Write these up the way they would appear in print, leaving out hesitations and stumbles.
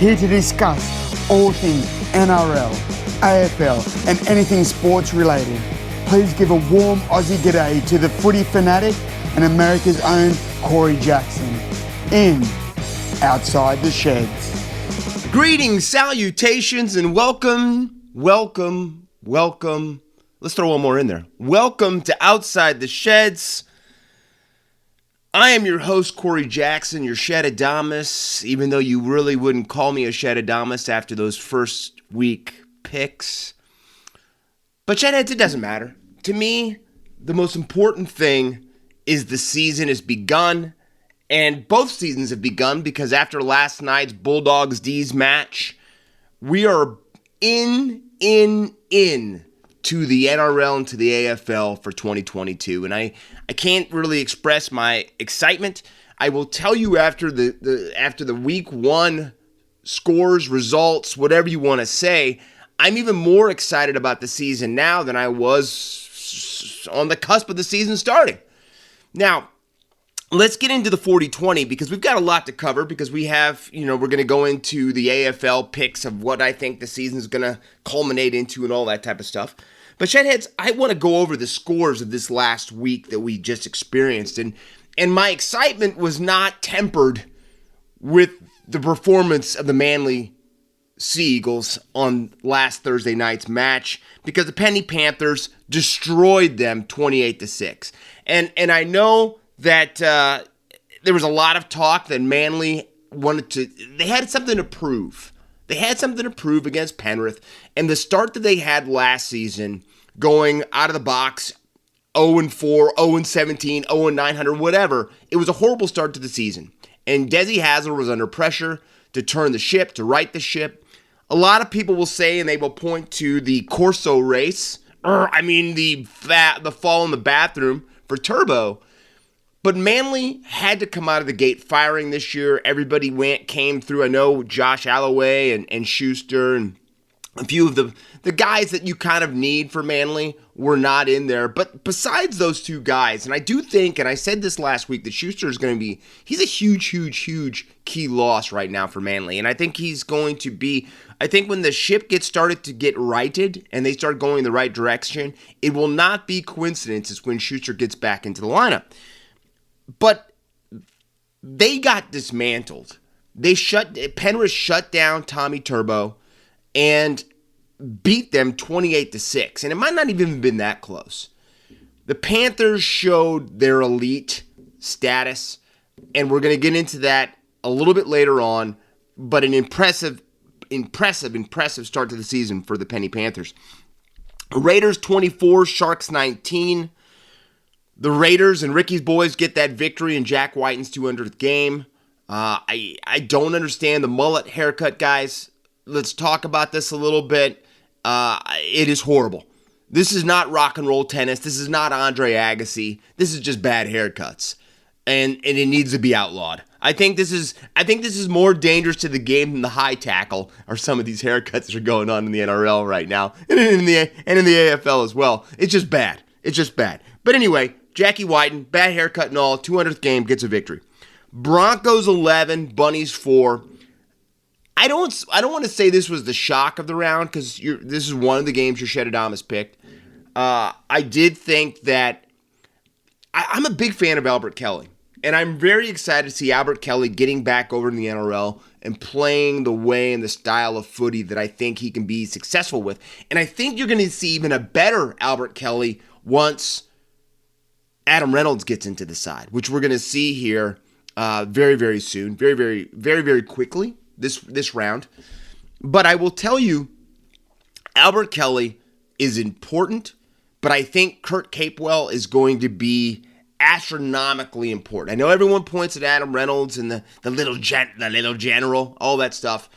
here to discuss all things NRL, AFL and anything sports related. Please give a warm Aussie g'day to the footy fanatic and America's own Corey Jackson in Outside the Sheds. Greetings, salutations, and welcome. Let's throw one more in there. Welcome to Outside the Sheds. I am your host, Corey Jackson, your Shedadamus, even though you really wouldn't call me a Shedadamus after those first week picks. But Shedheads, it doesn't matter. To me, the most important thing is the season has begun, and both seasons have begun because after last night's Bulldogs-Dees match, we are in to the NRL and to the AFL for 2022. And I can't really express my excitement. I will tell you after the week one scores, results, whatever you want to say, I'm even more excited about the season now than I was on the cusp of the season starting. Now, let's get into the 40-20 because we've got a lot to cover because we have, we're going to go into the AFL picks of what I think the season is going to culminate into and all that type of stuff. But Shedheads, I want to go over the scores of this last week that we just experienced. And my excitement was not tempered with the performance of the Manly Sea Eagles on last Thursday night's match because the Penny Panthers destroyed them 28-6. And I know that there was a lot of talk that Manly they had something to prove. They had something to prove against Penrith, and the start that they had last season, going out of the box, 0-4, 0-17, 0-900, whatever, it was a horrible start to the season. And Desi Hazard was under pressure to turn the ship, to right the ship. A lot of people will say, and they will point to the Corso race, the fall in the bathroom for Turbo. But Manly had to come out of the gate firing this year. Everybody came through. I know Josh Alloway and Schuster and a few of the guys that you kind of need for Manly were not in there. But besides those two guys, and I do think, and I said this last week, that Schuster is going to be, he's a huge key loss right now for Manly. And I think he's going to be, I think when the ship gets started to get righted and they start going in the right direction, it will not be coincidences when Schuster gets back into the lineup. But they got dismantled. Penrith shut down Tommy Turbo and beat them 28-6. And it might not even have been that close. The Panthers showed their elite status, and we're going to get into that a little bit later on, but an impressive start to the season for the Penny Panthers. Raiders 24, Sharks 19. The Raiders and Ricky's boys get that victory in Jack Whiten's 200th game. I don't understand the mullet haircut, guys. Let's talk about this a little bit. It is horrible. This is not rock and roll tennis. This is not Andre Agassi. This is just bad haircuts, and it needs to be outlawed. I think this is more dangerous to the game than the high tackle or some of these haircuts that are going on in the NRL right now and in the AFL as well. It's just bad. But anyway, Jackie Whiten, bad haircut and all, 200th game, gets a victory. Broncos 11, Bunnies 4. I don't want to say this was the shock of the round because this is one of the games your Shedadamas picked. I did think that I'm a big fan of Albert Kelly, and I'm very excited to see Albert Kelly getting back over in the NRL and playing the way and the style of footy that I think he can be successful with. And I think you're going to see even a better Albert Kelly once Adam Reynolds gets into the side, which we're going to see here very, very soon, very quickly this round. But I will tell you, Albert Kelly is important, but I think Kurt Capewell is going to be astronomically important. I know everyone points at Adam Reynolds and the little general, all that stuff,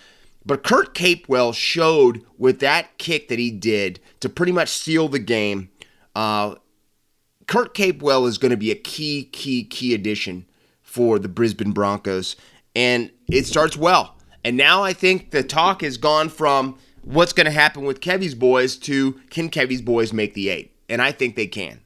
but Kurt Capewell showed with that kick that he did to pretty much seal the game. Kurt Capewell is going to be a key addition for the Brisbane Broncos, and it starts well. And now I think the talk has gone from what's going to happen with Kevy's boys to can Kevy's boys make the 8? And I think they can.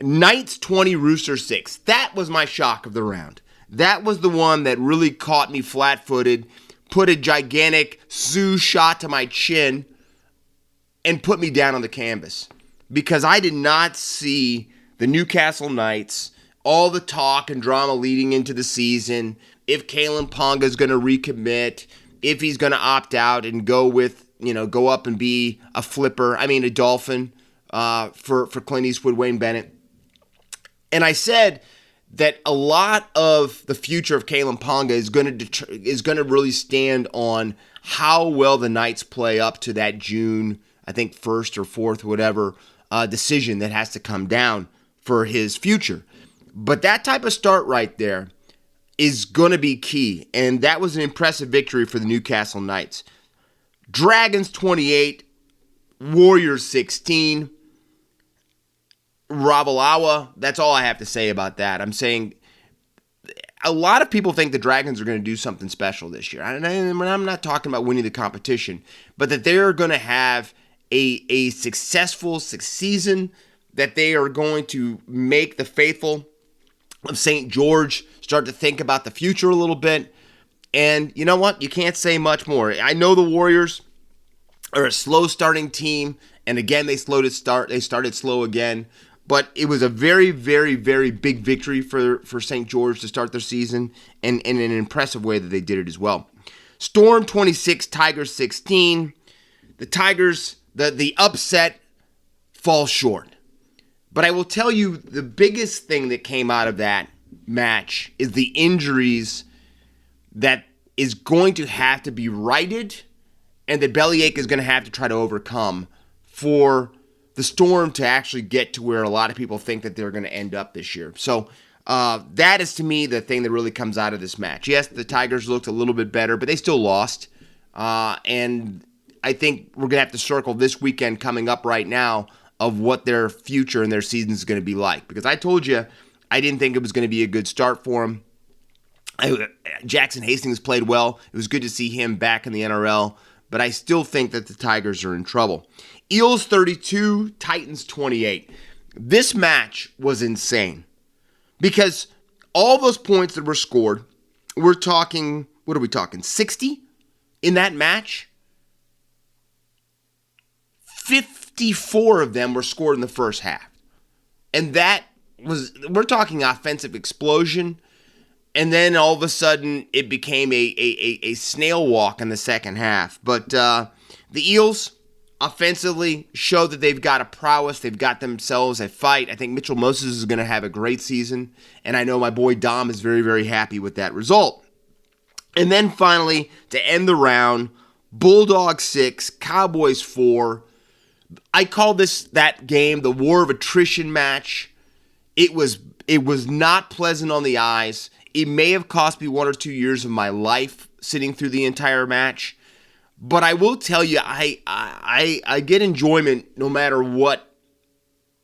Knights 20, Roosters 6. That was my shock of the round. That was the one that really caught me flat-footed. put a gigantic Sioux shot to my chin and put me down on the canvas. Because I did not see the Newcastle Knights, all the talk and drama leading into the season, if Kalen Ponga is going to recommit, if he's going to opt out and go up and be a Dolphin for Clint Eastwood, Wayne Bennett. And I said that a lot of the future of Kalen Ponga is going to really stand on how well the Knights play up to that June, I think 1st or 4th, whatever, decision that has to come down for his future. But that type of start right there is going to be key, and that was an impressive victory for the Newcastle Knights. Dragons 28, Warriors 16. Ravalawa, that's all I have to say about that. I'm saying a lot of people think the Dragons are going to do something special this year. And I'm not talking about winning the competition, but that they're going to have a successful season, that they are going to make the faithful of St. George start to think about the future a little bit. And you know what? You can't say much more. I know the Warriors are a slow starting team, and again, they started slow again. But it was a very, very, very big victory for St. George to start their season, and in an impressive way that they did it as well. Storm 26, Tigers 16. The Tigers, the upset falls short. But I will tell you, the biggest thing that came out of that match is the injuries that is going to have to be righted, and that Bellyache is going to have to try to overcome for the Storm to actually get to where a lot of people think that they're going to end up this year. So that is, to me, the thing that really comes out of this match. Yes, the Tigers looked a little bit better, but they still lost. And I think we're going to have to circle this weekend coming up right now of what their future and their season is going to be like. Because I told you, I didn't think it was going to be a good start for them. Jackson Hastings played well. It was good to see him back in the NRL. But I still think that the Tigers are in trouble. Eels 32, Titans 28. This match was insane because all those points that were scored, we're talking, 60 in that match? 54 of them were scored in the first half. And we're talking offensive explosion. And then all of a sudden, it became a snail walk in the second half. But the Eels offensively show that they've got a prowess. They've got themselves a fight. I think Mitchell Moses is going to have a great season. And I know my boy Dom is very, very happy with that result. And then finally, to end the round, Bulldogs 6, Cowboys 4. I call that game the war of attrition match. It was not pleasant on the eyes. It may have cost me 1 or 2 years of my life sitting through the entire match. But I will tell you, I get enjoyment no matter what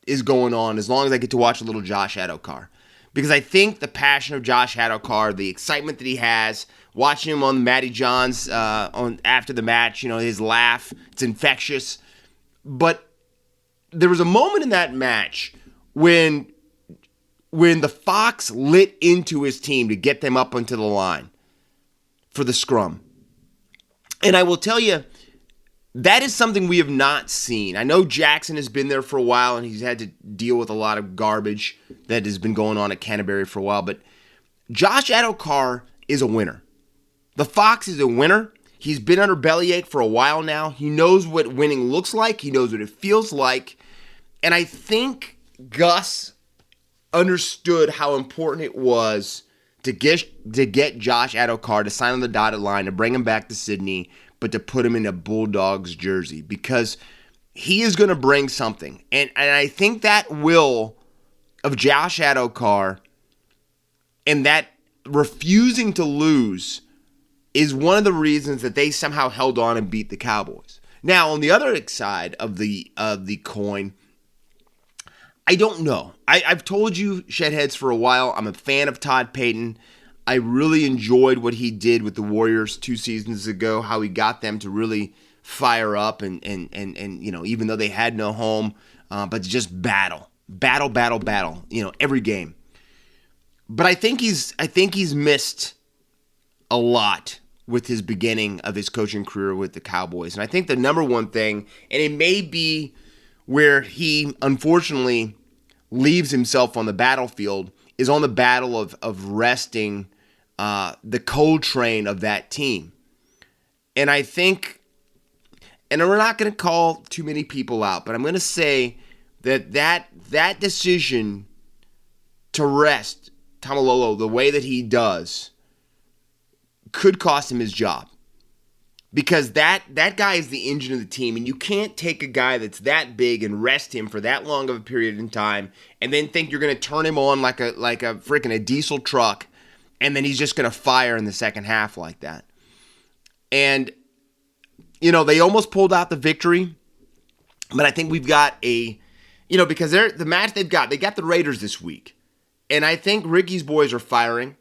is going on, as long as I get to watch a little Josh Adokar. Because I think the passion of Josh Adokar, the excitement that he has, watching him on Matty Johns after the match, his laugh, it's infectious. But there was a moment in that match when the Fox lit into his team to get them up onto the line for the scrum. And I will tell you, that is something we have not seen. I know Jackson has been there for a while, and he's had to deal with a lot of garbage that has been going on at Canterbury for a while, but Josh Adokar is a winner. The Fox is a winner. He's been under bellyache for a while now. He knows what winning looks like. He knows what it feels like. And I think Gus understood how important it was to get Josh Adokar to sign on the dotted line, to bring him back to Sydney, but to put him in a Bulldogs jersey, because he is going to bring something. And I think that will of Josh Adokar and that refusing to lose is one of the reasons that they somehow held on and beat the Cowboys. Now, on the other side of the coin, I don't know. I've told you, Shedheads, for a while, I'm a fan of Todd Payton. I really enjoyed what he did with the Warriors 2 seasons ago, how he got them to really fire up and even though they had no home, but to just battle, every game. But I think he's missed a lot with his beginning of his coaching career with the Cowboys. And I think the number one thing, and it may be where he unfortunately leaves himself on the battlefield, is on the battle of resting the Coltrane of that team. And I think, and we're not going to call too many people out, but I'm going to say that decision to rest Tamalolo the way that he does could cost him his job. Because that guy is the engine of the team, and you can't take a guy that's that big and rest him for that long of a period in time and then think you're going to turn him on like a freaking a diesel truck, and then he's just going to fire in the second half like that. And, they almost pulled out the victory, but I think we've got because the match they got the Raiders this week. And I think Ricky's boys are firing.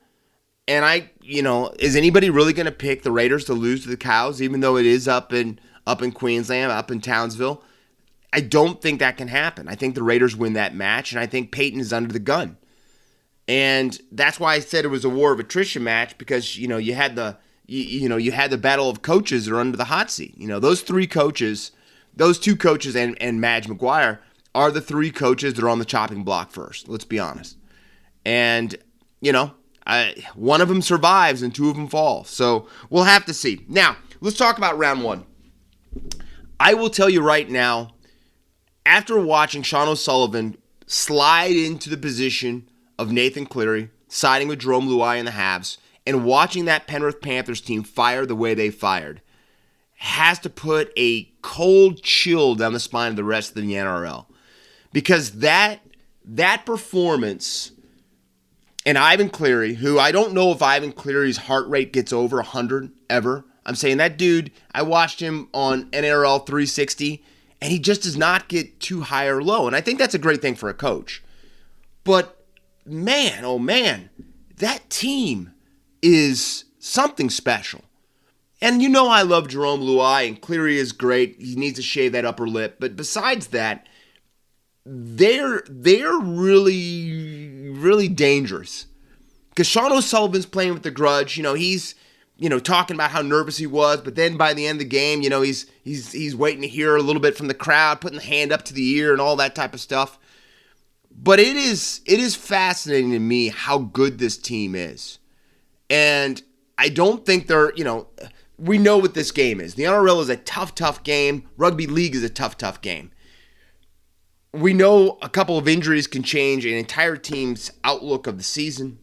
And is anybody really going to pick the Raiders to lose to the Cows, even though it is up in Queensland, up in Townsville? I don't think that can happen. I think the Raiders win that match, and I think Peyton is under the gun. And that's why I said it was a war of attrition match, because you had the battle of coaches that are under the hot seat. Those two coaches and Madge McGuire are the three coaches that are on the chopping block first. Let's be honest. And one of them survives and two of them fall. So we'll have to see. Now, let's talk about round one. I will tell you right now, after watching Sean O'Sullivan slide into the position of Nathan Cleary, siding with Jerome Luai in the Halves, and watching that Penrith Panthers team fire the way they fired, has to put a cold chill down the spine of the rest of the NRL. Because that performance... And Ivan Cleary, who I don't know if Ivan Cleary's heart rate gets over 100 ever. I'm saying that dude, I watched him on NRL 360, and he just does not get too high or low. And I think that's a great thing for a coach. But man, oh man, that team is something special. And I love Jerome Luai, and Cleary is great. He needs to shave that upper lip. But besides that, they're really, really dangerous. Because Sean O'Sullivan's playing with the grudge. He's talking about how nervous he was, but then by the end of the game, he's waiting to hear a little bit from the crowd, putting the hand up to the ear and all that type of stuff. But it is fascinating to me how good this team is. And I don't think we know what this game is. The NRL is a tough game. Rugby league is a tough game. We know a couple of injuries can change an entire team's outlook of the season.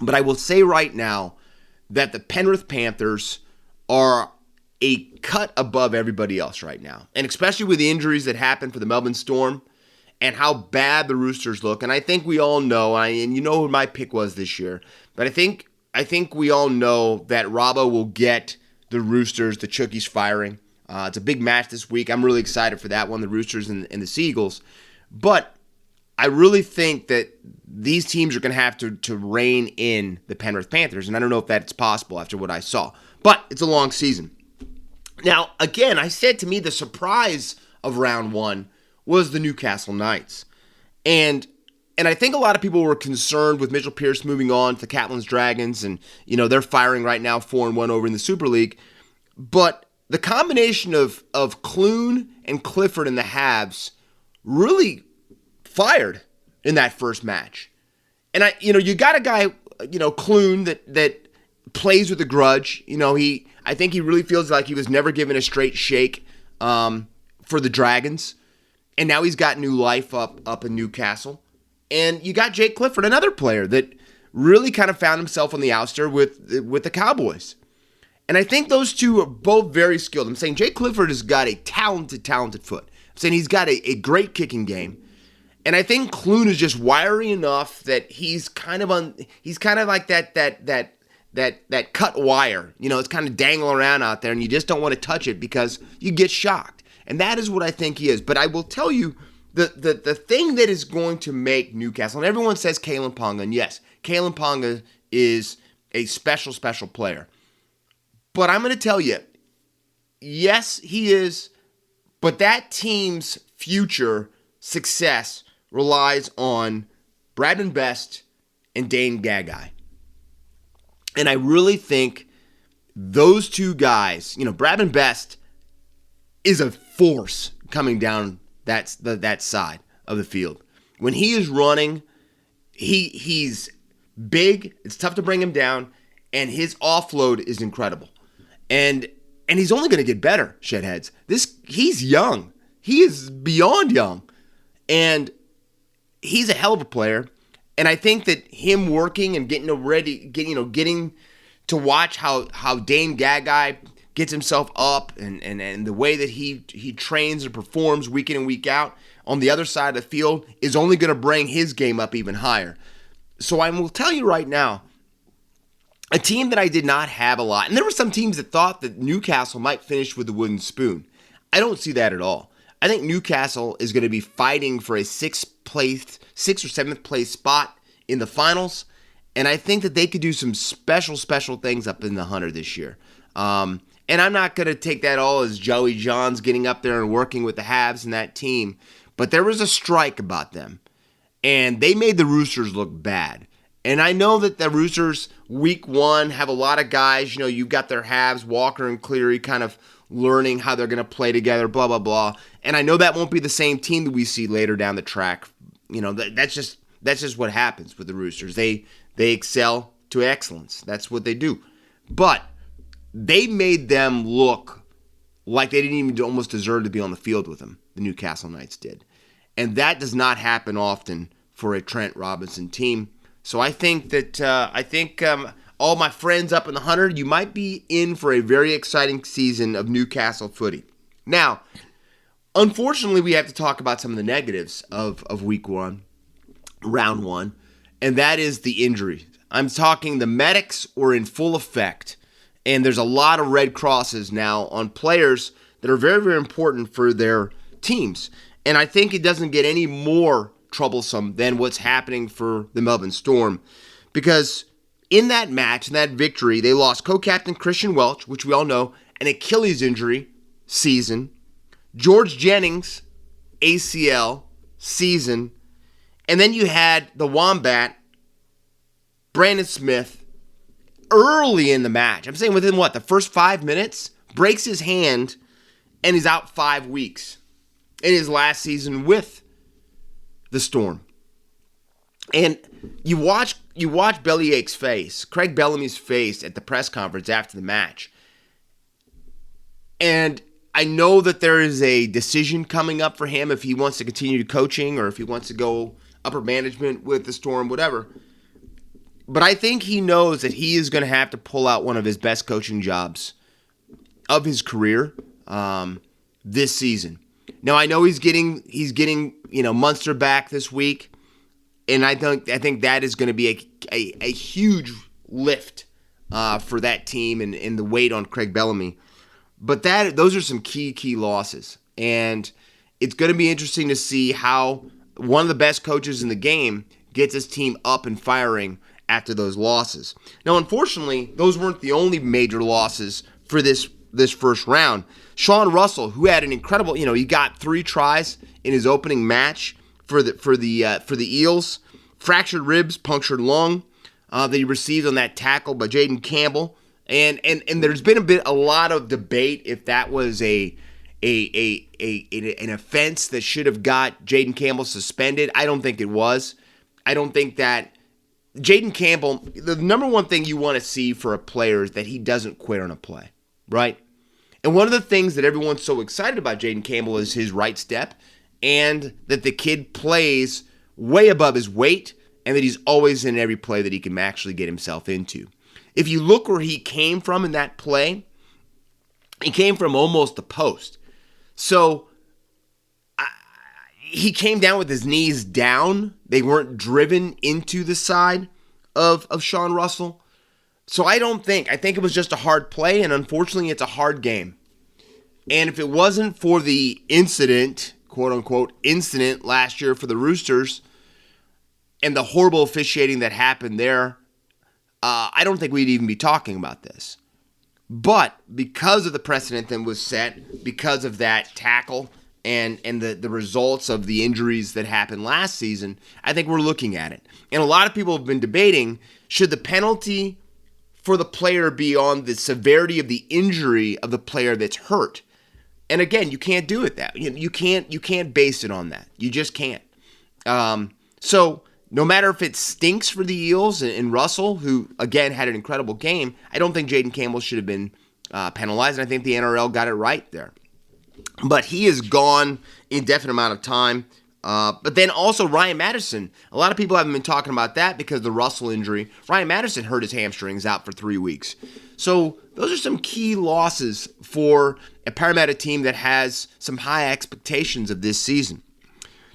But I will say right now that the Penrith Panthers are a cut above everybody else right now. And especially with the injuries that happened for the Melbourne Storm and how bad the Roosters look. And I think we all know, and you know who my pick was this year. But I think we all know that Robbo will get the Roosters, the Chookies firing. It's a big match this week. I'm really excited for that one, the Roosters and the Seagulls. But I really think that these teams are going to have to rein in the Penrith Panthers, and I don't know if that's possible after what I saw. But it's a long season. Now, again, I said to me the surprise of round one was the Newcastle Knights. And I think a lot of people were concerned with Mitchell Pearce moving on to the Catlins Dragons, and they're firing right now 4-1 over in the Super League. But the combination of Clune and Clifford in the Halves really fired in that first match. And you got a guy, Clune that plays with a grudge. I think he really feels like he was never given a straight shake for the Dragons. And now he's got new life up in Newcastle. And you got Jake Clifford, another player that really kind of found himself on the ouster with the Cowboys. And I think those two are both very skilled. I'm saying Jake Clifford has got a talented foot. I'm saying he's got a great kicking game. And I think Clune is just wiry enough that he's kind of like that cut wire. It's kind of dangling around out there, and you just don't want to touch it because you get shocked. And that is what I think he is. But I will tell you, the thing that is going to make Newcastle, and everyone says Kalen Ponga, and yes, Kalen Ponga is a special player. But I'm going to tell you, yes, he is, but that team's future success relies on Bradman Best and Dane Gagai. And I really think those two guys, Bradman Best is a force coming down that side of the field. When he is running, he's big. It's tough to bring him down, and his offload is incredible. And he's only going to get better, Shedheads. He's young. He is beyond young, and he's a hell of a player. And I think that him working and getting to watch how Dane Gagai gets himself up and the way that he trains and performs week in and week out on the other side of the field is only going to bring his game up even higher. So I will tell you right now, a team that I did not have a lot, and there were some teams that thought that Newcastle might finish with the wooden spoon. I don't see that at all. I think Newcastle is going to be fighting for a sixth or seventh place spot in the finals, and I think that they could do some special things up in the Hunter this year. And I'm not going to take that all as Joey Johns getting up there and working with the Halves and that team, but there was a strike about them, and they made the Roosters look bad. And I know that the Roosters, week one, have a lot of guys. You've got their Halves, Walker and Cleary, kind of learning how they're going to play together, blah, blah, blah. And I know that won't be the same team that we see later down the track. That's just what happens with the Roosters. They excel to excellence. That's what they do. But they made them look like they didn't even almost deserve to be on the field with them. The Newcastle Knights did. And that does not happen often for a Trent Robinson team. So I think that all my friends up in the Hunter, you might be in for a very exciting season of Newcastle footy. Now, unfortunately, we have to talk about some of the negatives of week one, round one, and that is the injury. I'm talking the medics were in full effect, and there's a lot of red crosses now on players that are very, very important for their teams. And I think it doesn't get any more troublesome than what's happening for the Melbourne Storm, because in that match, in that victory, they lost co-captain Christian Welch, which we all know, an Achilles injury season, George Jennings, ACL season, and then you had the Wombat, Brandon Smith, early in the match. I'm saying within the first 5 minutes, breaks his hand, and he's out 5 weeks in his last season with the Storm. And you watch Bellyache's face, Craig Bellamy's face at the press conference after the match. And I know that there is a decision coming up for him if he wants to continue coaching or if he wants to go upper management with the Storm, whatever. But I think he knows that he is going to have to pull out one of his best coaching jobs of his career this season. Now I know he's getting Munster back this week, and I think that is going to be a huge lift for that team and the weight on Craig Bellamy. But those are some key losses, and it's going to be interesting to see how one of the best coaches in the game gets his team up and firing after those losses. Now, unfortunately, those weren't the only major losses for this first round. Sean Russell, who had an incredible, he got 3 tries in his opening match for the Eels, fractured ribs, punctured lung that he received on that tackle by Jaden Campbell, and there's been a lot of debate if that was an offense that should have got Jaden Campbell suspended. I don't think it was. I don't think that Jaden Campbell, the number one thing you want to see for a player is that he doesn't quit on a play, right? And one of the things that everyone's so excited about Jaden Campbell is his right step, and that the kid plays way above his weight, and that he's always in every play that he can actually get himself into. If you look where he came from in that play, he came from almost the post. So he came down with his knees down. They weren't driven into the side of Sean Russell. So I think it was just a hard play, and unfortunately it's a hard game. And if it wasn't for the incident, quote-unquote incident last year for the Roosters and the horrible officiating that happened there, I don't think we'd even be talking about this. But because of the precedent that was set, because of that tackle and the results of the injuries that happened last season, I think we're looking at it. And a lot of people have been debating, should the penalty for the player beyond the severity of the injury of the player that's hurt. And again, you can't do it that. You can't base it on that. You just can't. So no matter if it stinks for the Eels and Russell, who again had an incredible game, I don't think Jaden Campbell should have been penalized, and I think the NRL got it right there. But he is gone indefinite amount of time. But then also Ryan Madison. A lot of people haven't been talking about that because of the Russell injury. Ryan Madison hurt his hamstrings out for 3 weeks. So those are some key losses for a Parramatta team that has some high expectations of this season.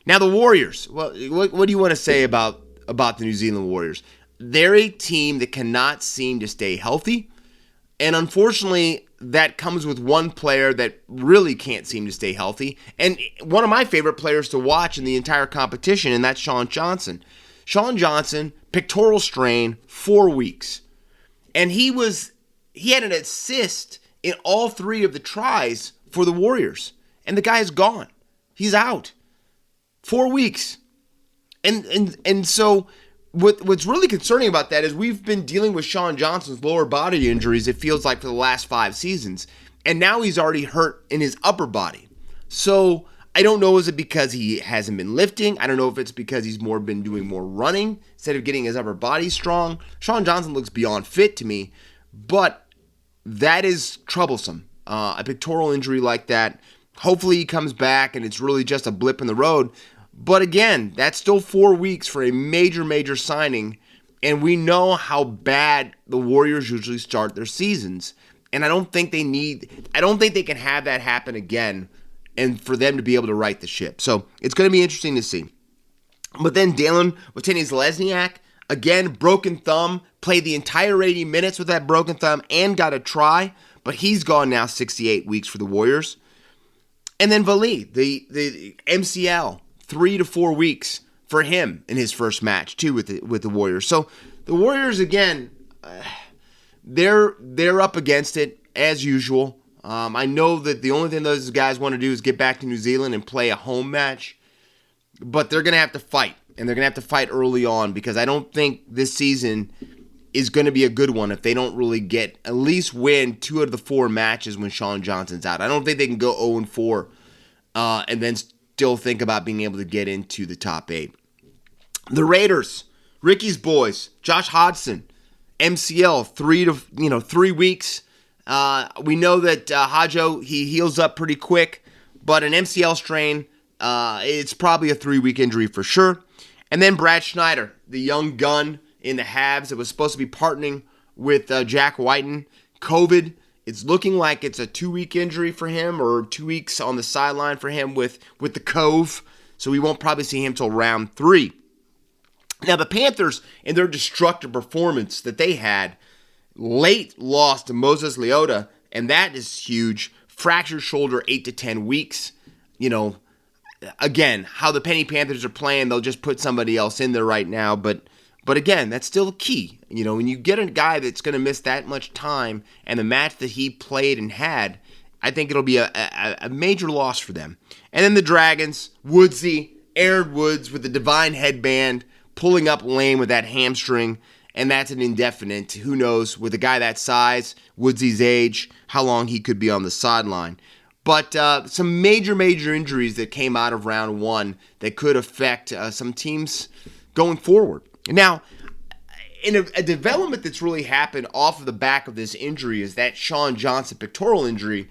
Now the Warriors. Well, what do you want to say about the New Zealand Warriors? They're a team that cannot seem to stay healthy. And unfortunately, that comes with one player that really can't seem to stay healthy. And one of my favorite players to watch in the entire competition, and that's Sean Johnson. Sean Johnson, pectoral strain, 4 weeks. And he had an assist in all 3 of the tries for the Warriors. And the guy is gone. He's out. 4 weeks. And so what's really concerning about that is we've been dealing with Sean Johnson's lower body injuries, it feels like, for the last 5 seasons. And now he's already hurt in his upper body. So I don't know, is it because he hasn't been lifting? I don't know if it's because he's been doing more running instead of getting his upper body strong. Sean Johnson looks beyond fit to me, but that is troublesome. A pectoral injury like that. Hopefully he comes back and it's really just a blip in the road. But again, that's still 4 weeks for a major signing, and we know how bad the Warriors usually start their seasons. And I don't think they can have that happen again and for them to be able to right the ship. So it's going to be interesting to see. But then Dalen Watene-Zelezniak, again, broken thumb, played the entire 80 minutes with that broken thumb and got a try, but he's gone now 68 weeks for the Warriors. And then Vali, the MCL, 3 to 4 weeks for him in his first match too with the Warriors. So the Warriors again, they're up against it as usual. I know that the only thing those guys want to do is get back to New Zealand and play a home match, but they're going to have to fight, and they're going to have to fight early on because I don't think this season is going to be a good one if they don't really at least win 2 of the 4 matches when Sean Johnson's out. I don't think they can go 0-4 and then still think about being able to get into the top 8. The Raiders, Ricky's boys, Josh Hodgson, MCL, 3 weeks. We know that Hajo, he heals up pretty quick, but an MCL strain, it's probably a 3-week injury for sure. And then Brad Schneider, the young gun in the Halves that was supposed to be partnering with Jack Whiten. COVID, it's looking like it's a 2-week injury for him, or 2 weeks on the sideline for him with the Cove. So we won't probably see him till round 3. Now the Panthers, in their destructive performance that they had, late lost to Moses Leota, and that is huge. Fractured shoulder, 8 to 10 weeks. Again, how the Penny Panthers are playing, they'll just put somebody else in there right now. But again, that's still key. When you get a guy that's going to miss that much time, and the match that he played and had, I think it'll be a major loss for them. And then the Dragons, Woodsy, Aaron Woods with the divine headband, pulling up lame with that hamstring, and that's an indefinite. Who knows, with a guy that size, Woodsy's age, how long he could be on the sideline. But some major injuries that came out of round 1 that could affect some teams going forward. Now, in a development that's really happened off of the back of this injury is that Sean Johnson pectoral injury,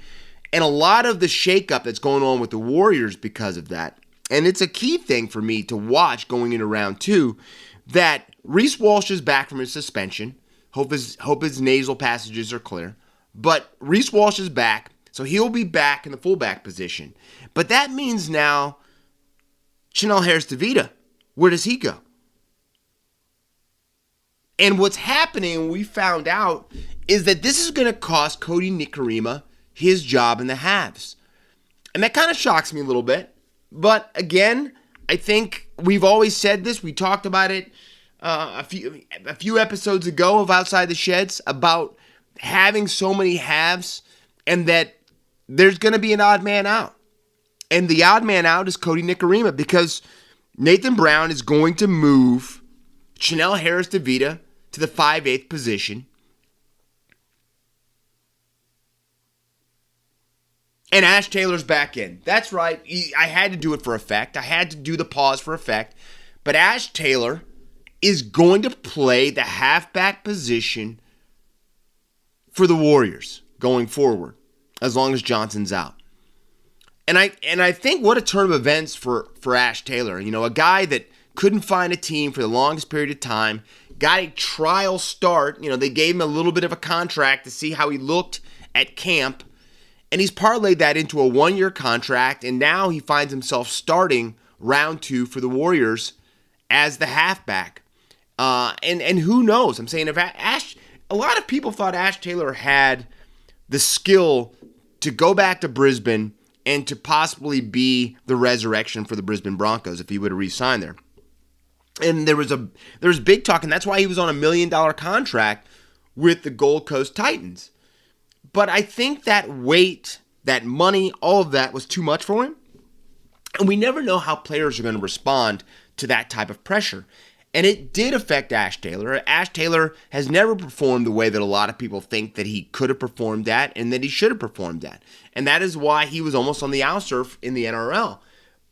and a lot of the shakeup that's going on with the Warriors because of that. And it's a key thing for me to watch going into round 2, that Reece Walsh is back from his suspension. Hope his nasal passages are clear. But Reece Walsh is back, so he'll be back in the fullback position. But that means now, Chanel Harris-Tavita, where does he go? And what's happening, we found out, is that this is going to cost Cody Nikorima his job in the Halves. And that kind of shocks me a little bit. But again, I think we've always said this. We talked about it a few episodes ago of Outside the Sheds about having so many halves and that there's going to be an odd man out. And the odd man out is Cody Nikorima because Nathan Brown is going to move Chanel Harris-Tavita to the 5/8 position. And Ash Taylor's back in. That's right. I had to do it for effect. I had to do the pause for effect. But Ash Taylor is going to play the halfback position for the Warriors going forward, as long as Johnson's out. And I think what a turn of events for Ash Taylor. You know, a guy that couldn't find a team for the longest period of time, got a trial start. You know, they gave him a little bit of a contract to see how he looked at camp, and he's parlayed that into a one-year contract, and now he finds himself starting round 2 for the Warriors as the halfback. And who knows? I'm saying if a lot of people thought Ash Taylor had the skill to go back to Brisbane and to possibly be the resurrection for the Brisbane Broncos if he would have re-signed there. And there was big talk, and that's why he was on $1 million contract with the Gold Coast Titans. But I think that weight, that money, all of that was too much for him. And we never know how players are going to respond to that type of pressure. And it did affect Ash Taylor. Ash Taylor has never performed the way that a lot of people think that he could have performed at and that he should have performed at. And that is why he was almost on the outsert in the NRL.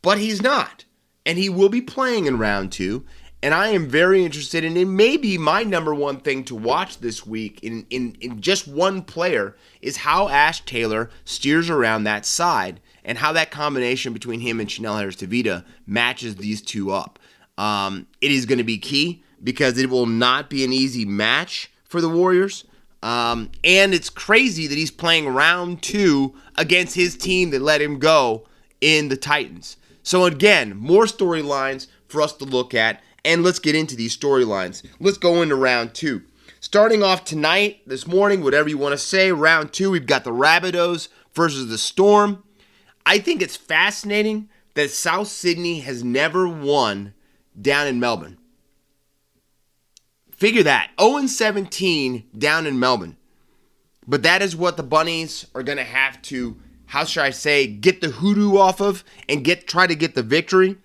But he's not. And he will be playing in round 2. And I am very interested, and it may be my number one thing to watch this week in just one player, is how Ash Taylor steers around that side and how that combination between him and Chanel Harris-Tavita matches these two up. It is going to be key because it will not be an easy match for the Warriors. And it's crazy that he's playing round 2 against his team that let him go in the Titans. So again, more storylines for us to look at. And let's get into these storylines. Let's go into round 2. Starting off tonight, this morning, whatever you want to say, round 2, we've got the Rabbitohs versus the Storm. I think it's fascinating that South Sydney has never won down in Melbourne. Figure that. 0-17 down in Melbourne. But that is what the Bunnies are going to have to, how should I say, get the hoodoo off of and try to get the victory.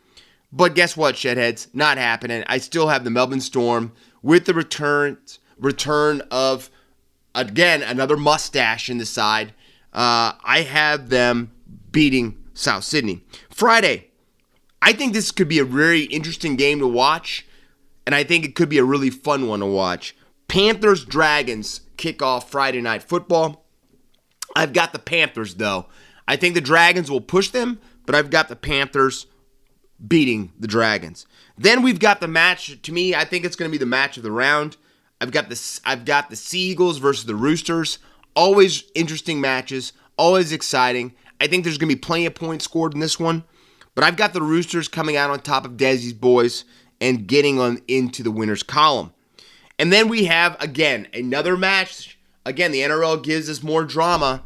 But guess what, Shedheads? Not happening. I still have the Melbourne Storm with the return of, again, another mustache in the side. I have them beating South Sydney. Friday, I think this could be a very interesting game to watch, and I think it could be a really fun one to watch. Panthers-Dragons kick off Friday Night Football. I've got the Panthers, though. I think the Dragons will push them, but I've got the Panthers beating the Dragons. Then we've got the match. To me, I think it's going to be the match of the round. I've got the Seagulls versus the Roosters. Always interesting matches. Always exciting. I think there's going to be plenty of points scored in this one. But I've got the Roosters coming out on top of Desi's boys and getting on into the winner's column. And then we have, again, another match. Again, the NRL gives us more drama.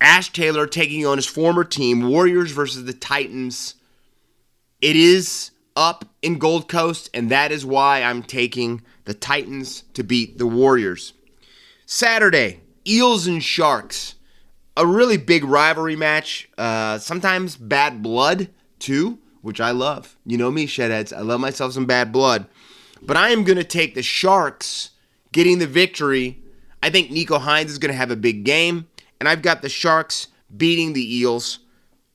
Ash Taylor taking on his former team, Warriors versus the Titans. It is up in Gold Coast, and that is why I'm taking the Titans to beat the Warriors. Saturday, Eels and Sharks. A really big rivalry match. Sometimes bad blood, too, which I love. You know me, Shedheads. I love myself some bad blood. But I am going to take the Sharks getting the victory. I think Nico Hines is going to have a big game. And I've got the Sharks beating the Eels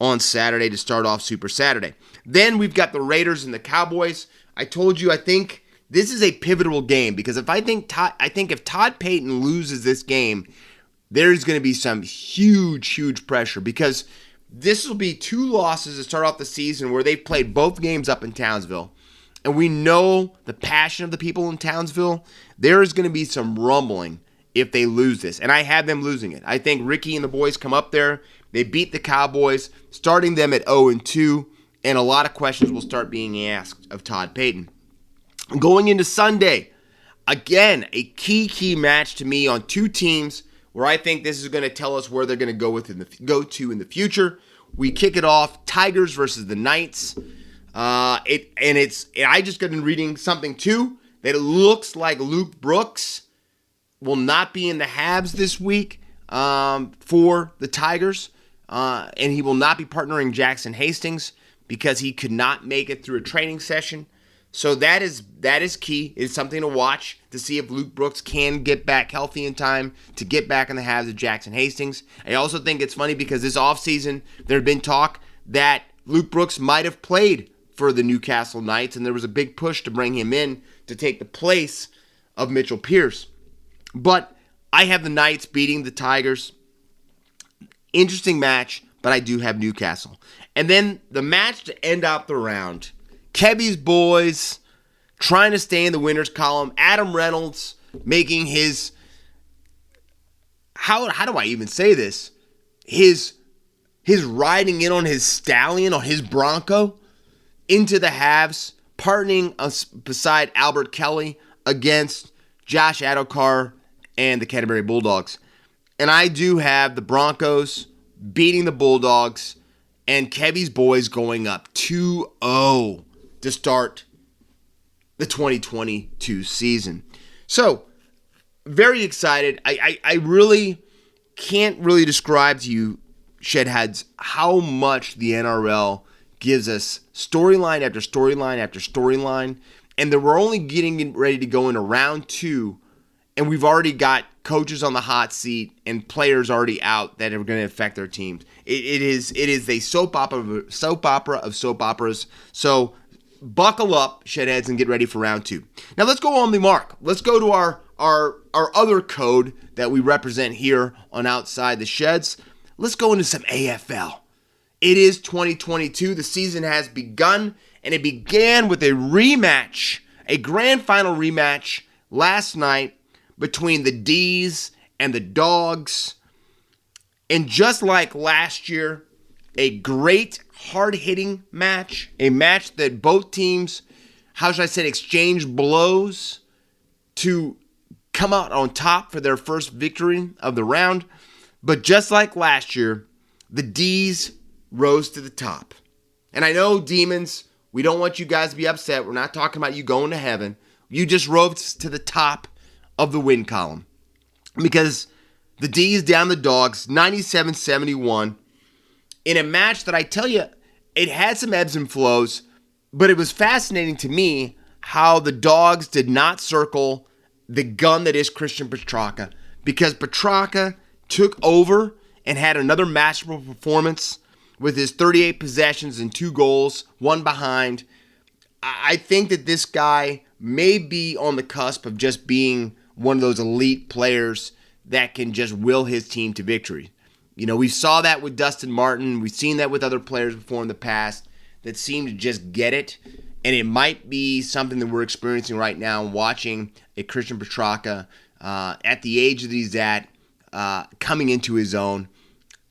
on Saturday to start off Super Saturday. Then we've got the Raiders and the Cowboys. I told you I think this is a pivotal game because if if Todd Payton loses this game, there's going to be some huge pressure because this will be 2 losses to start off the season where they've played both games up in Townsville. And we know the passion of the people in Townsville. There is going to be some rumbling if they lose this. And I have them losing it. I think Ricky and the boys come up there. They beat the Cowboys, starting them at 0-2. And a lot of questions will start being asked of Todd Payton. Going into Sunday, again, a key match to me on 2 teams where I think this is going to tell us where they're going to go to in the future. We kick it off, Tigers versus the Knights. I just got in reading something too, that it looks like Luke Brooks will not be in the Halves this week for the Tigers, and he will not be partnering Jackson Hastings because he could not make it through a training session. So that is key. It's something to watch to see if Luke Brooks can get back healthy in time to get back in the halves of Jackson Hastings. I also think it's funny because this offseason there had been talk that Luke Brooks might have played for the Newcastle Knights, and there was a big push to bring him in to take the place of Mitchell Pearce. But I have the Knights beating the Tigers. Interesting match, but I do have Newcastle. And then the match to end out the round, Kevy's boys trying to stay in the winners column. Adam Reynolds making his, how do I even say this? His riding in on his stallion, on his Bronco, into the halves, partnering beside Albert Kelly against Josh Adokar and the Canterbury Bulldogs. And I do have the Broncos beating the Bulldogs and Kevy's boys going up 2-0 to start the 2022 season. So, very excited. I really can't really describe to you, Shedheads, how much the NRL gives us storyline after storyline after storyline, and that we're only getting ready to go into round 2, and we've already got coaches on the hot seat and players already out that are going to affect their teams. It is a soap opera of soap operas. So buckle up, Shedheads, and get ready for round 2. Now let's go on the mark. Let's go to our other code that we represent here on Outside the Sheds. Let's go into some AFL. It is 2022. The season has begun, and it began with a rematch, a grand final rematch last night between the Dees and the Dogs. And just like last year, a great hard-hitting match, a match that both teams, how should I say, exchange blows to come out on top for their first victory of the round. But just like last year, the Dees rose to the top. And I know, Demons, we don't want you guys to be upset. We're not talking about you going to heaven. You just rose to the top of the win column. Because the Dees down the Dogs, 97-71, in a match that I tell you, it had some ebbs and flows, but it was fascinating to me how the Dogs did not circle the gun that is Christian Petrarca, because Petrarca took over and had another masterful performance with his 38 possessions and 2 goals, 1 behind. I think that this guy may be on the cusp of just being one of those elite players that can just will his team to victory. You know, we saw that with Dustin Martin. We've seen that with other players before in the past that seem to just get it. And it might be something that we're experiencing right now, watching a Christian Petrarca at the age that he's at, coming into his own.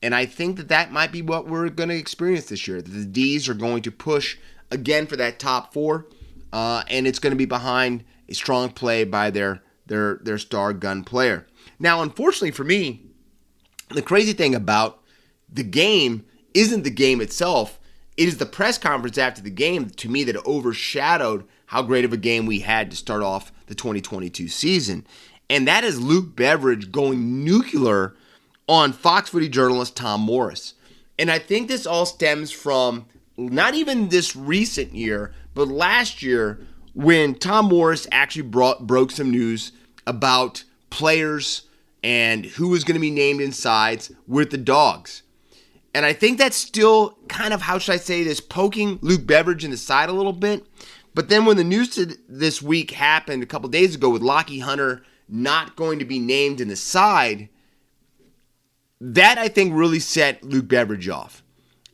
And I think that might be what we're going to experience this year. The D's are going to push again for that top 4, and it's going to be behind a strong play by their star gun player. Now, unfortunately for me, the crazy thing about the game isn't the game itself. It is the press conference after the game, to me, that overshadowed how great of a game we had to start off the 2022 season. And that is Luke Beveridge going nuclear on Fox Footy journalist Tom Morris. And I think this all stems from not even this recent year, but last year when Tom Morris actually broke some news about players and who was going to be named in sides with the Dogs. And I think that's still kind of, how should I say this, poking Luke Beveridge in the side a little bit. But then when the news this week happened a couple days ago with Lachie Hunter not going to be named in the side, that I think really set Luke Beveridge off.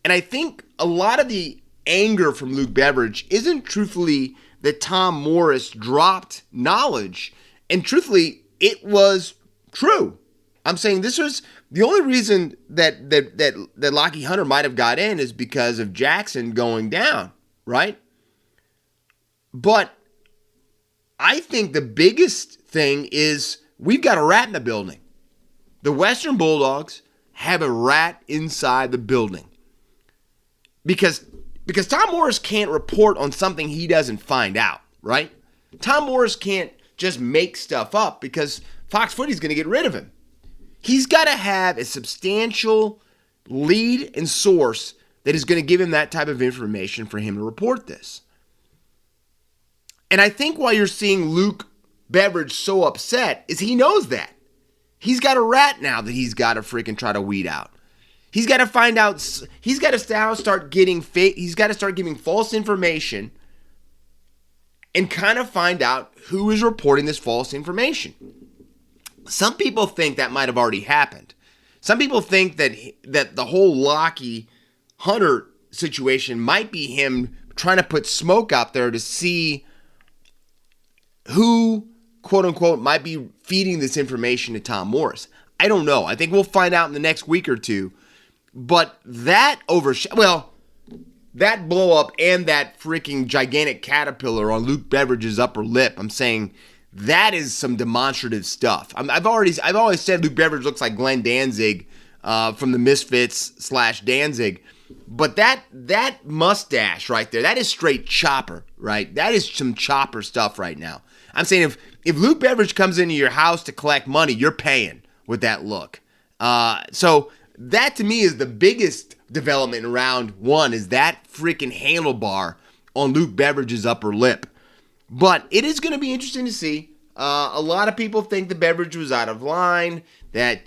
And I think a lot of the anger from Luke Beveridge isn't truthfully that Tom Morris dropped knowledge. And truthfully, it was true. I'm saying this was the only reason that Lachie Hunter might have got in is because of Jackson going down, right? But I think the biggest thing is we've got a rat in the building. The Western Bulldogs have a rat inside the building. Because Tom Morris can't report on something he doesn't find out, right? Tom Morris can't just make stuff up because Fox Footy's going to get rid of him. He's got to have a substantial lead and source that is going to give him that type of information for him to report this. And I think why you're seeing Luke Beveridge so upset is he knows that. He's got a rat now that he's got to freaking try to weed out. He's got to find out, he's got to now start getting he's got to start giving false information and kind of find out who is reporting this false information. Some people think that might have already happened. Some people think that the whole Lockie Hunter situation might be him trying to put smoke out there to see who, quote unquote, might be feeding this information to Tom Morris. I don't know. I think we'll find out in the next week or two. But that that blow up and that freaking gigantic caterpillar on Luke Beveridge's upper lip, I'm saying that is some demonstrative stuff. I've always said Luke Beveridge looks like Glenn Danzig from the Misfits / Danzig. But that mustache right there, that is straight chopper, right? That is some chopper stuff right now. I'm saying if Luke Beveridge comes into your house to collect money, you're paying with that look. So that to me is the biggest development in round one, is that freaking handlebar on Luke Beveridge's upper lip. But it is going to be interesting to see. A lot of people think the Beveridge was out of line, that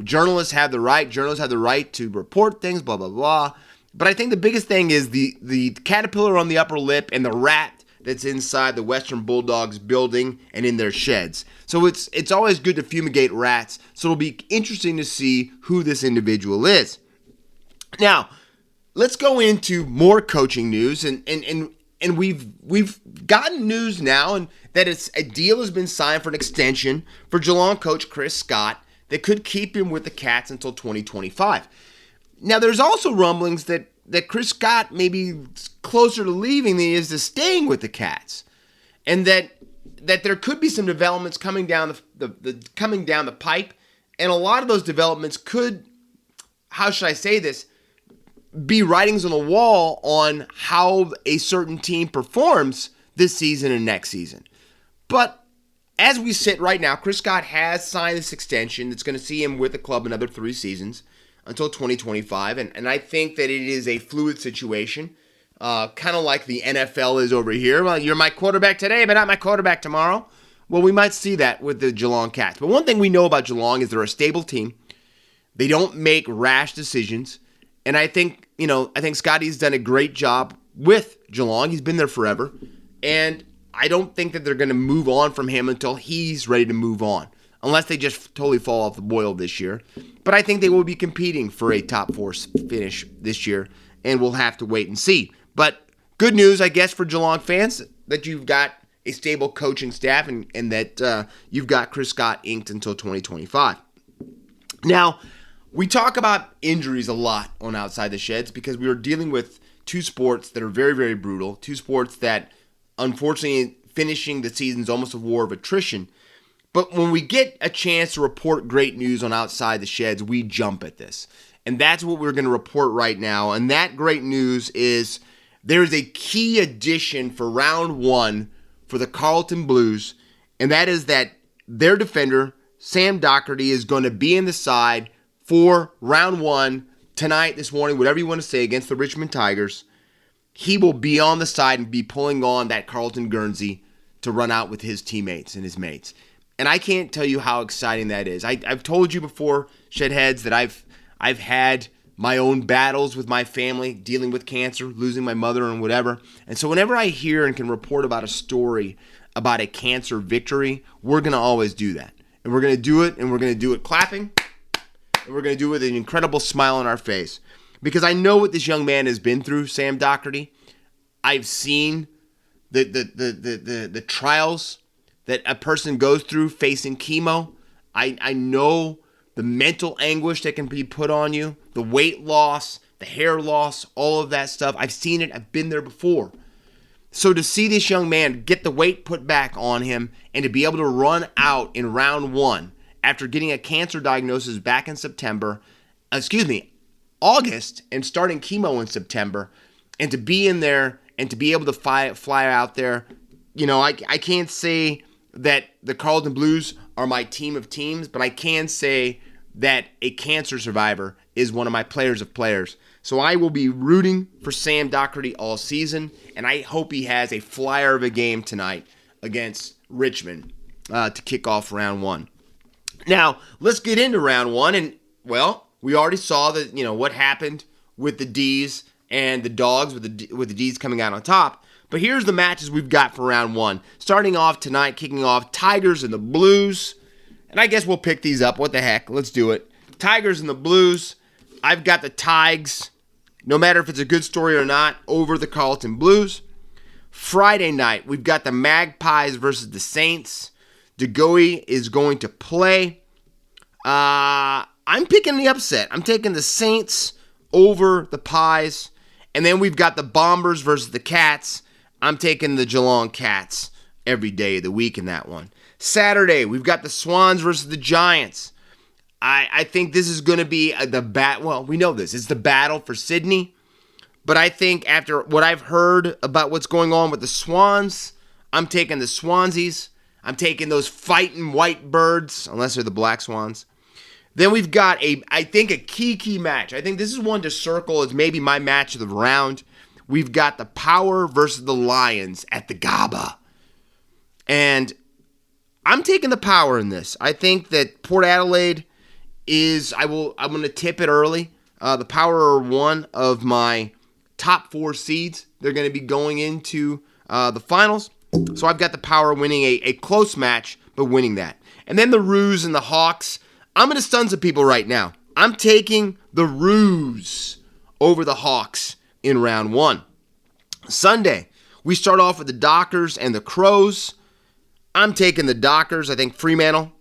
journalists have the right to report things, blah, blah, blah. But I think the biggest thing is the caterpillar on the upper lip and the rat that's inside the Western Bulldogs building and in their sheds. So it's always good to fumigate rats. So it'll be interesting to see who this individual is. Now, let's go into more coaching news, and we've gotten news now and that a deal has been signed for an extension for Geelong coach Chris Scott that could keep him with the Cats until 2025. Now, there's also rumblings that Chris Scott may be closer to leaving than he is to staying with the Cats, and that there could be some developments coming down the pipe, and a lot of those developments could, how should I say this, be writings on the wall on how a certain team performs this season and next season. But as we sit right now, Chris Scott has signed this extension that's going to see him with the club another 3 seasons until 2025. And I think that it is a fluid situation, kind of like the NFL is over here. Well, you're my quarterback today, but not my quarterback tomorrow. Well, we might see that with the Geelong Cats. But one thing we know about Geelong is they're a stable team. They don't make rash decisions. And I think Scotty's done a great job with Geelong. He's been there forever. And I don't think that they're going to move on from him until he's ready to move on, unless they just totally fall off the boil this year. But I think they will be competing for a top 4 finish this year, and we'll have to wait and see. But good news, I guess, for Geelong fans, that you've got a stable coaching staff and that you've got Chris Scott inked until 2025. Now, we talk about injuries a lot on Outside the Sheds because we are dealing with 2 sports that are very, very brutal, 2 sports that, unfortunately, finishing the season is almost a war of attrition. But when we get a chance to report great news on Outside the Sheds, we jump at this. And that's what we're going to report right now. And that great news is there is a key addition for round 1 for the Carlton Blues, and that is that their defender, Sam Doherty, is going to be in the side for round 1 tonight, this morning, whatever you want to say, against the Richmond Tigers. He will be on the side and be pulling on that Carlton Guernsey to run out with his teammates and his mates. And I can't tell you how exciting that is. I've told you before, Shedheads, that I've had my own battles with my family, dealing with cancer, losing my mother and whatever. And so whenever I hear and can report about a story about a cancer victory, we're going to always do that. And we're going to do it, and we're going to do it clapping. And we're going to do it with an incredible smile on our face. Because I know what this young man has been through, Sam Doherty. I've seen the trials that a person goes through facing chemo. I know the mental anguish that can be put on you, the weight loss, the hair loss, all of that stuff. I've seen it. I've been there before. So to see this young man get the weight put back on him and to be able to run out in round 1 after getting a cancer diagnosis back in August, and starting chemo in September, and to be in there and to be able to fly out there, I can't say that the Carlton Blues are my team of teams, but I can say that a cancer survivor is one of my players of players. So I will be rooting for Sam Doherty all season, and I hope he has a flyer of a game tonight against Richmond to kick off round one. Now, let's get into round one, and, well, we already saw that, what happened with the Dees and the Dogs, with the Dees coming out on top. But here's the matches we've got for round one. Starting off tonight, kicking off Tigers and the Blues. And I guess we'll pick these up. What the heck? Let's do it. Tigers and the Blues. I've got the Tigers, no matter if it's a good story or not, over the Carlton Blues. Friday night, we've got the Magpies versus the Saints. DeGoey is going to play. I'm picking the upset. I'm taking the Saints over the Pies. And then we've got the Bombers versus the Cats. I'm taking the Geelong Cats every day of the week in that one. Saturday, we've got the Swans versus the Giants. I think this is going to be we know this. It's the battle for Sydney. But I think after what I've heard about what's going on with the Swans, I'm taking the Swansies. I'm taking those fighting white birds, unless they're the Black Swans. Then we've got I think a key match. I think this is one to circle as maybe my match of the round. We've got the Power versus the Lions at the Gabba. And I'm taking the Power in this. I think that Port Adelaide I'm going to tip it early. The Power are one of my top 4 seeds. They're going to be going into the finals. So I've got the Power winning a close match, but winning that. And then the Roos and the Hawks. I'm going to stun some people right now. I'm taking the Roos over the Hawks in round one. Sunday, we start off with the Dockers and the Crows. I'm taking the Dockers. I think Fremantle.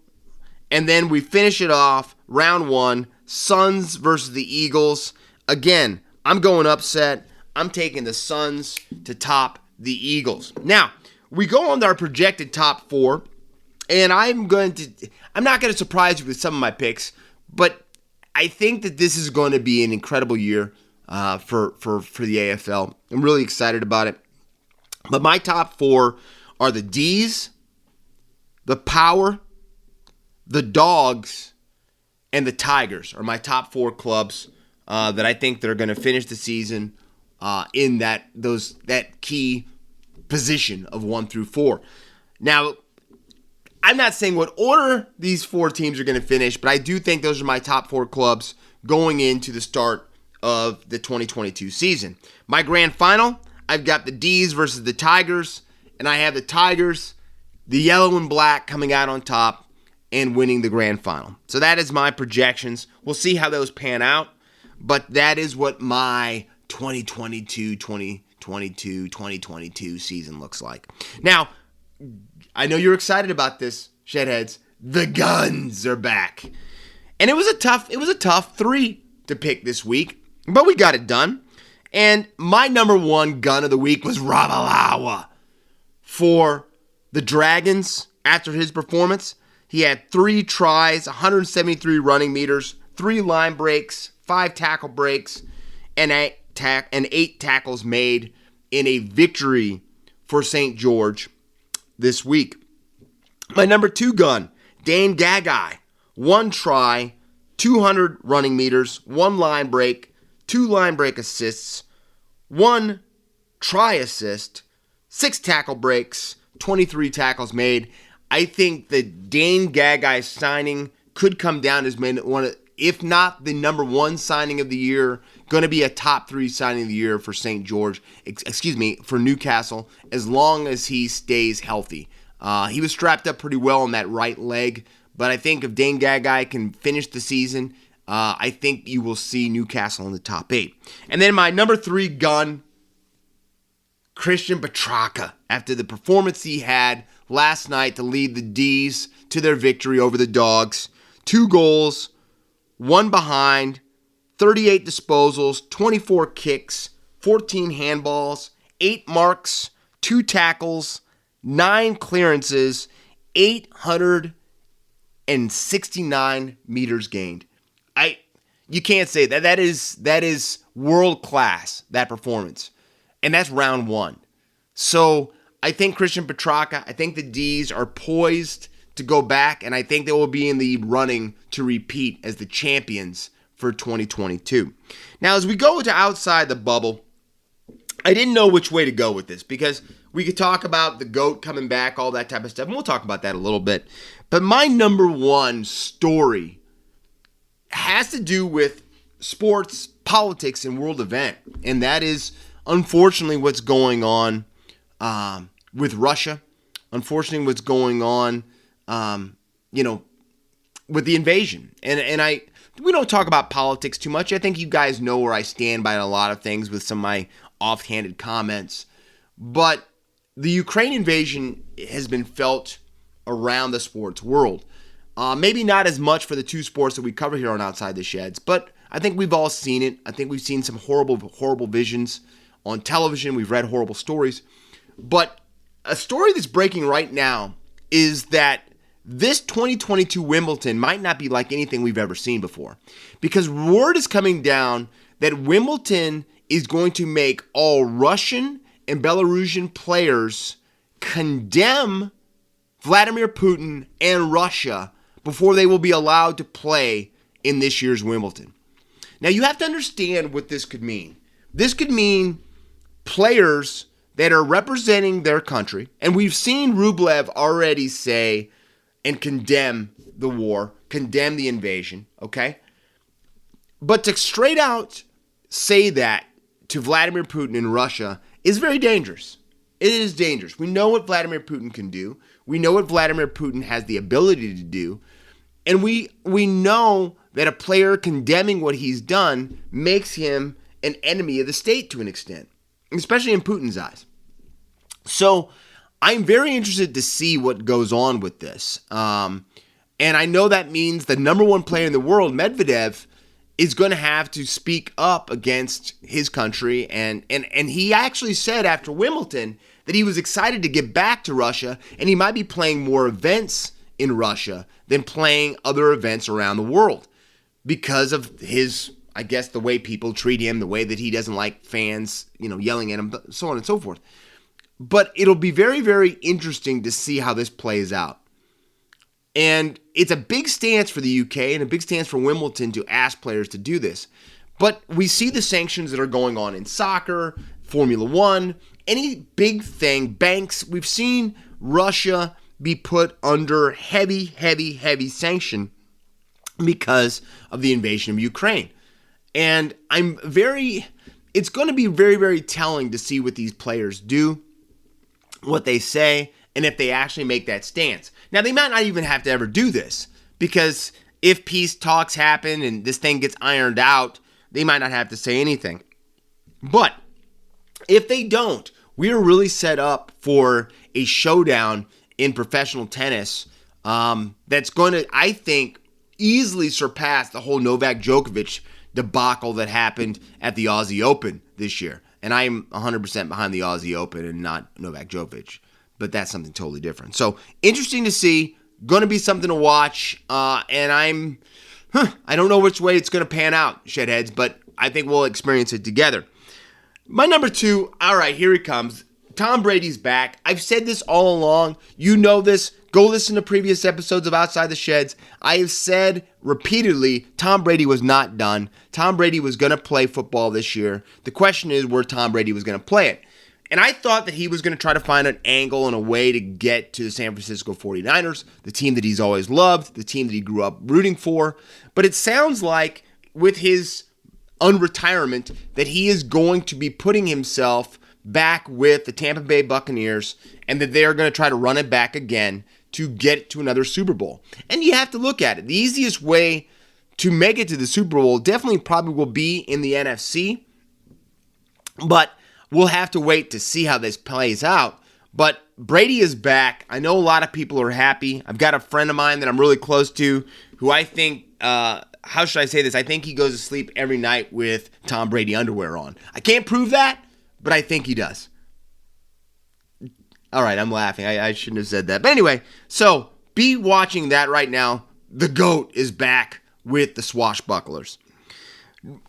And then we finish it off, round one, Suns versus the Eagles. Again, I'm going upset. I'm taking the Suns to top the Eagles. Now, we go on to our projected top 4, and I'm not going to surprise you with some of my picks, but I think that this is going to be an incredible year for the AFL. I'm really excited about it. But my top 4 are the Dees, the Power, the Dogs, and the Tigers are my top 4 clubs that I think they're going to finish the season in that key position of 1 through 4. Now, I'm not saying what order these 4 teams are going to finish, but I do think those are my top 4 clubs going into the start of the 2022 season. My grand final, I've got the Dees versus the Tigers, and I have the Tigers, the yellow and black, coming out on top and winning the grand final. So that is my projections. We'll see how those pan out, but that is what my 2022 season looks like. Now, I know you're excited about this, Shedheads. The Guns are back. And it was a tough 3 to pick this week, but we got it done. And my number 1 gun of the week was Ravalawa for the Dragons after his performance. He had 3 tries, 173 running meters, 3 line breaks, 5 tackle breaks, and 8 tackles made in a victory for St. George this week. My number 2 gun, Dane Gagai, 1 try, 200 running meters, 1 line break, 2 line break assists, 1 try assist, 6 tackle breaks, 23 tackles made. I think the Dane Gagai signing could come down as one of, if not the number 1 signing of the year, going to be a top 3 signing of the year for St. George, for Newcastle, as long as he stays healthy. He was strapped up pretty well on that right leg, but I think if Dane Gagai can finish the season, I think you will see Newcastle in the top 8. And then my number 3 gun, Christian Petracca, after the performance he had last night to lead the Dees to their victory over the Dogs. 2 goals, 1 behind, 38 disposals, 24 kicks, 14 handballs, 8 marks, 2 tackles, 9 clearances, 869 meters gained. You can't say that. That is world class, that performance. And that's round 1. So I think Christian Petracca, I think the Dees are poised to go back, and I think they will be in the running to repeat as the champions for 2022. Now, as we go to outside the bubble, I didn't know which way to go with this because we could talk about the GOAT coming back, all that type of stuff, and we'll talk about that a little bit. But my number one story has to do with sports, politics, and world event, and that is, unfortunately, what's going on with Russia. Unfortunately, what's going on, with the invasion. And we don't talk about politics too much. I think you guys know where I stand by a lot of things with some of my offhanded comments. But the Ukraine invasion has been felt around the sports world. Maybe not as much for the two sports that we cover here on Outside the Sheds, but I think we've all seen it. I think we've seen some horrible, horrible visions on television. We've read horrible stories. But a story that's breaking right now is that this 2022 Wimbledon might not be like anything we've ever seen before, because word is coming down that Wimbledon is going to make all Russian and Belarusian players condemn Vladimir Putin and Russia before they will be allowed to play in this year's Wimbledon. Now, you have to understand what this could mean. This could mean players that are representing their country, and we've seen Rublev already say and condemn the war, condemn the invasion, okay? But to straight out say that to Vladimir Putin in Russia is very dangerous. It is dangerous. We know what Vladimir Putin can do. We know what Vladimir Putin has the ability to do. And we know that a player condemning what he's done makes him an enemy of the state to an extent, especially in Putin's eyes. So I'm very interested to see what goes on with this. And I know that means the number one player in the world, Medvedev, is going to have to speak up against his country. And he actually said after Wimbledon that he was excited to get back to Russia, and he might be playing more events in Russia than playing other events around the world because of his, I guess, the way people treat him, the way that he doesn't like fans, yelling at him, so on and so forth. But it'll be very, very interesting to see how this plays out. And it's a big stance for the UK and a big stance for Wimbledon to ask players to do this. But we see the sanctions that are going on in soccer, Formula One, any big thing, banks. We've seen Russia be put under heavy, heavy, heavy sanction because of the invasion of Ukraine. And it's going to be very, very telling to see what these players do, what they say, and if they actually make that stance. Now, they might not even have to ever do this, because if peace talks happen and this thing gets ironed out, they might not have to say anything. But if they don't, we are really set up for a showdown in professional tennis that's going to, I think, easily surpass the whole Novak Djokovic debacle that happened at the Aussie Open this year. And I'm 100% behind the Aussie Open and not Novak Djokovic. But that's something totally different. So, interesting to see. Going to be something to watch. And I don't know which way it's going to pan out, Shedheads, but I think we'll experience it together. My number two, all right, here he comes. Tom Brady's back. I've said this all along. You know this. Go listen to previous episodes of Outside the Sheds. I have said repeatedly, Tom Brady was not done. Tom Brady was going to play football this year. The question is where Tom Brady was going to play it. And I thought that he was going to try to find an angle and a way to get to the San Francisco 49ers, the team that he's always loved, the team that he grew up rooting for. But it sounds like with his unretirement that he is going to be putting himself back with the Tampa Bay Buccaneers, and that they are going to try to run it back again to get to another Super Bowl. And you have to look at it. The easiest way to make it to the Super Bowl definitely probably will be in the NFC, but we'll have to wait to see how this plays out. But Brady is back. I know a lot of people are happy. I've got a friend of mine that I'm really close to who I think, how should I say this? I think he goes to sleep every night with Tom Brady underwear on. I can't prove that, but I think he does. All right, I'm laughing. I shouldn't have said that. But anyway, so be watching that right now. The GOAT is back with the Swashbucklers.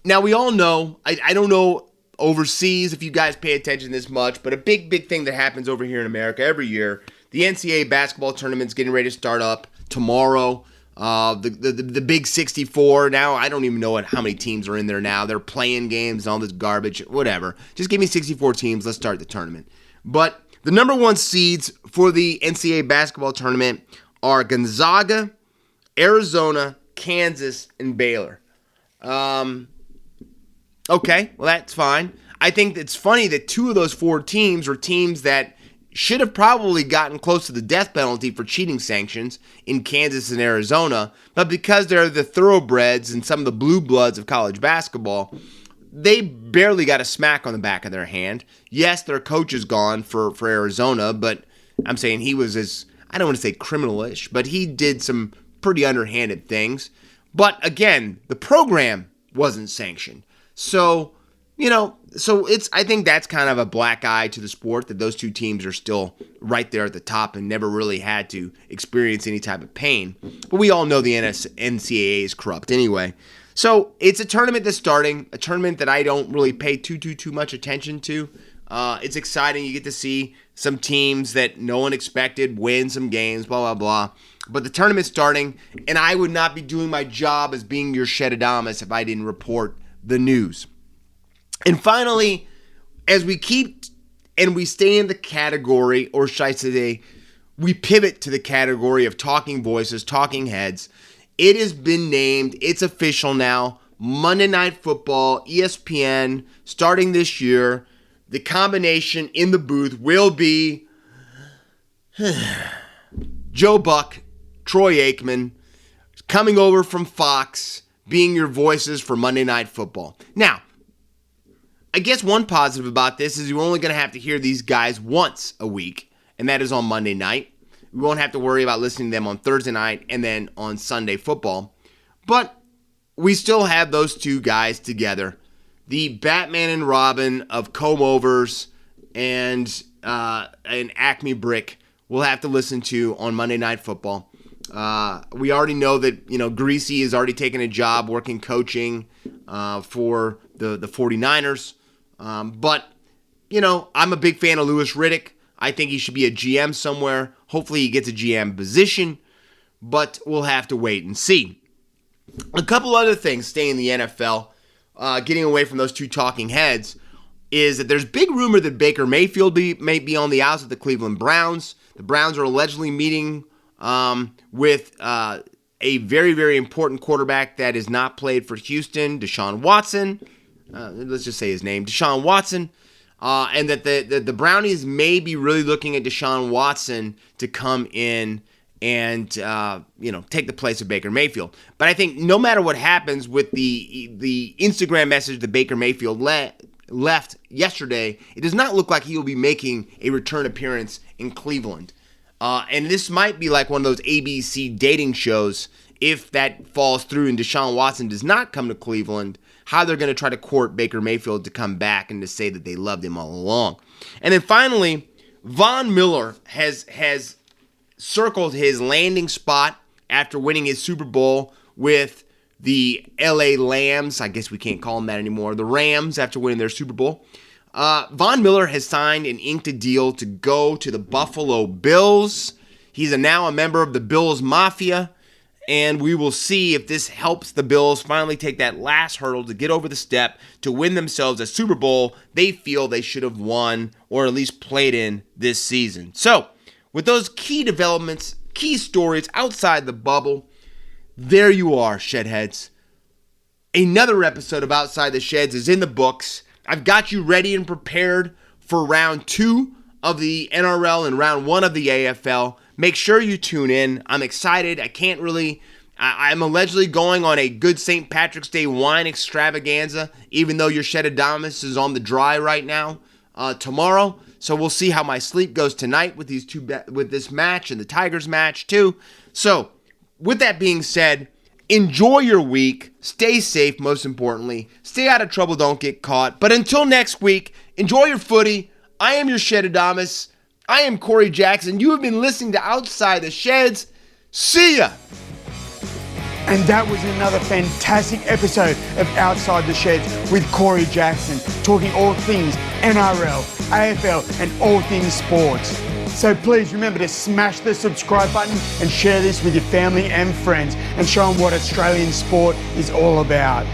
Now, we all know, I don't know overseas if you guys pay attention this much, but a big thing that happens over here in America every year, the NCAA basketball tournament's getting ready to start up tomorrow. The Big 64. Now, I don't even know how many teams are in there now. They're playing games and all this garbage. Whatever. Just give me 64 teams. Let's start the tournament. But the number one seeds for the NCAA basketball tournament are Gonzaga, Arizona, Kansas, and Baylor. Okay, well, that's fine. I think it's funny that two of those four teams were teams that should have probably gotten close to the death penalty for cheating sanctions in Kansas and Arizona, but because they're the thoroughbreds and some of the blue bloods of college basketball, they barely got a smack on the back of their hand. Yes, their coach is gone for Arizona, but I'm saying he was I don't want to say criminalish, but he did some pretty underhanded things. But again, the program wasn't sanctioned. So, I think that's kind of a black eye to the sport, that those two teams are still right there at the top and never really had to experience any type of pain. But we all know the NCAA is corrupt anyway. So it's a tournament that's starting, a tournament that I don't really pay too much attention to. It's exciting. You get to see some teams that no one expected win some games, blah, blah, blah. But the tournament's starting, and I would not be doing my job as being your Shedadamas if I didn't report the news. And finally, as we keep and we stay in the category, or should I say, we pivot to the category of talking voices, talking heads, it has been named, it's official now, Monday Night Football, ESPN, starting this year. The combination in the booth will be Joe Buck, Troy Aikman, coming over from Fox, being your voices for Monday Night Football. Now, I guess one positive about this is you're only going to have to hear these guys once a week, and that is on Monday night. We won't have to worry about listening to them on Thursday night and then on Sunday football. But we still have those two guys together. The Batman and Robin of comb-overs and Acme Brick we'll have to listen to on Monday Night Football. We already know that, Greasy is already taking a job working coaching for the 49ers. But, I'm a big fan of Louis Riddick. I think he should be a GM somewhere. Hopefully he gets a GM position, but we'll have to wait and see. A couple other things staying in the NFL, getting away from those two talking heads, is that there's big rumor that Baker Mayfield may be on the outs with the Cleveland Browns. The Browns are allegedly meeting with a very, very important quarterback that is not played for Houston, Deshaun Watson. Let's just say his name, Deshaun Watson. And that the Brownies may be really looking at Deshaun Watson to come in and take the place of Baker Mayfield. But I think no matter what happens with the Instagram message that Baker Mayfield left yesterday, it does not look like he will be making a return appearance in Cleveland. And this might be like one of those ABC dating shows, if that falls through and Deshaun Watson does not come to Cleveland, how they're going to try to court Baker Mayfield to come back and to say that they loved him all along. And then finally, Von Miller has circled his landing spot after winning his Super Bowl with the LA Lambs. I guess we can't call them that anymore. The Rams, after winning their Super Bowl. Von Miller has signed and inked a deal to go to the Buffalo Bills. He's now a member of the Bills Mafia. And we will see if this helps the Bills finally take that last hurdle to get over the step to win themselves a Super Bowl they feel they should have won or at least played in this season. So, with those key developments, key stories outside the bubble, there you are, Shedheads. Another episode of Outside the Sheds is in the books. I've got you ready and prepared for round 2 of the NRL and round 1 of the AFL. Make sure you tune in. I'm excited. I'm allegedly going on a good St. Patrick's Day wine extravaganza, even though your Shedadamus is on the dry right now tomorrow. So we'll see how my sleep goes tonight with with this match and the Tigers match too. So with that being said, enjoy your week. Stay safe, most importantly. Stay out of trouble. Don't get caught. But until next week, enjoy your footy. I am your Shedadamus. I am Corey Jackson. You have been listening to Outside the Sheds. See ya! And that was another fantastic episode of Outside the Sheds with Corey Jackson, talking all things NRL, AFL, and all things sports. So please remember to smash the subscribe button and share this with your family and friends and show them what Australian sport is all about.